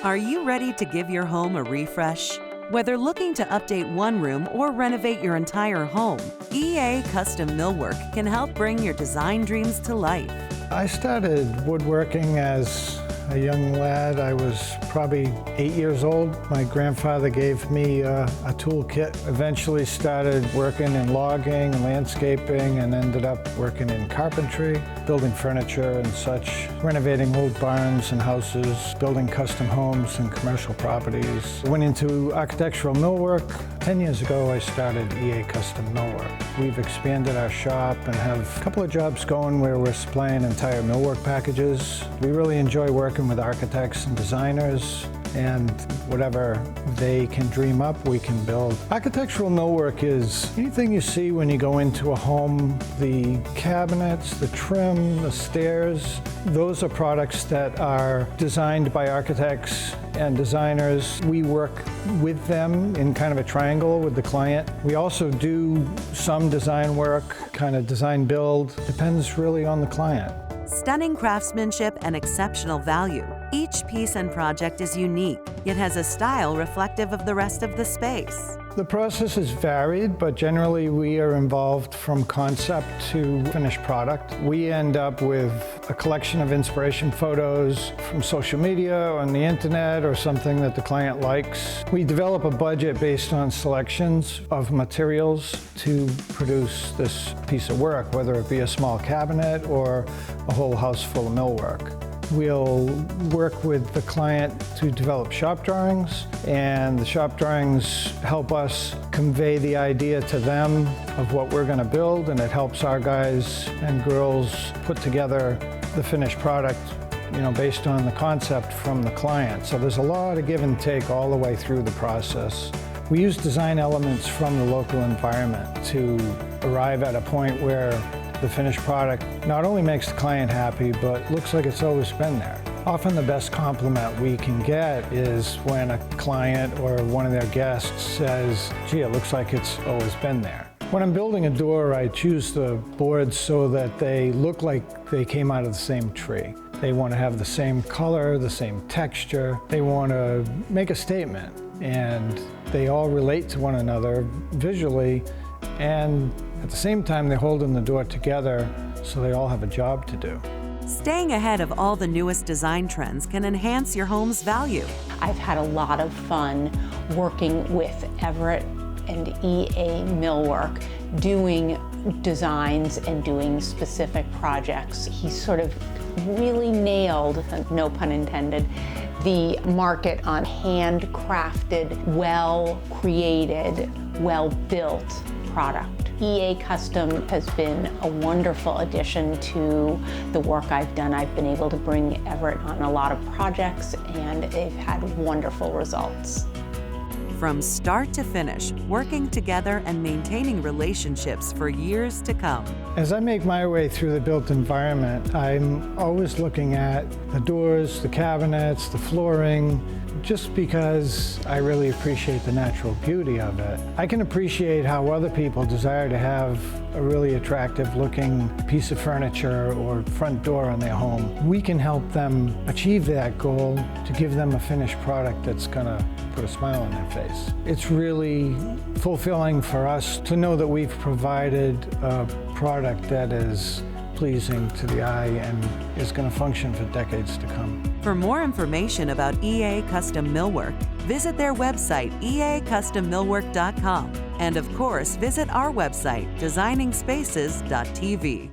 Are you ready to give your home a refresh? Whether looking to update one room or renovate your entire home, EA Custom Millwork can help bring your design dreams to life. I started woodworking as a young lad. I was probably 8 years old. My grandfather gave me a toolkit. Eventually started working in logging and landscaping and ended up working in carpentry, building furniture and such, renovating old barns and houses, building custom homes and commercial properties. Went into architectural millwork. 10 years ago, I started EA Custom Millwork. We've expanded our shop and have a couple of jobs going where we're supplying entire millwork packages. We really enjoy working with architects and designers, and whatever they can dream up, we can build. Architectural millwork is anything you see when you go into a home, the cabinets, the trim, the stairs. Those are products that are designed by architects and designers. We work with them in kind of a triangle with the client. We also do some design work, kind of design build, depends really on the client. Stunning craftsmanship and exceptional value. Each piece and project is unique, yet has a style reflective of the rest of the space. The process is varied, but generally we are involved from concept to finished product. We end up with a collection of inspiration photos from social media, on the internet, or something that the client likes. We develop a budget based on selections of materials to produce this piece of work, whether it be a small cabinet or a whole house full of millwork. We'll work with the client to develop shop drawings, and the shop drawings help us convey the idea to them of what we're going to build, and it helps our guys and girls put together the finished product, based on the concept from the client. So there's a lot of give and take all the way through the process. We use design elements from the local environment to arrive at a point where the finished product not only makes the client happy, but looks like it's always been there. Often the best compliment we can get is when a client or one of their guests says, "Gee, it looks like it's always been there." When I'm building a door, I choose the boards so that they look like they came out of the same tree. They want to have the same color, the same texture. They want to make a statement, and they all relate to one another visually, and at the same time, they're holding the door together, so they all have a job to do. Staying ahead of all the newest design trends can enhance your home's value. I've had a lot of fun working with Everett and EA Millwork, doing designs and doing specific projects. He sort of really nailed, no pun intended, the market on handcrafted, well-created, well-built product. EA Custom has been a wonderful addition to the work I've done. I've been able to bring Everett on a lot of projects, and they've had wonderful results. From start to finish, working together and maintaining relationships for years to come. As I make my way through the built environment, I'm always looking at the doors, the cabinets, the flooring, just because I really appreciate the natural beauty of it. I can appreciate how other people desire to have a really attractive looking piece of furniture or front door on their home. We can help them achieve that goal to give them a finished product that's gonna put a smile on their face. It's really fulfilling for us to know that we've provided a product that is pleasing to the eye and is going to function for decades to come. For more information about EA Custom Millwork, visit their website, eacustommillwork.com. And of course, visit our website, designingspaces.tv.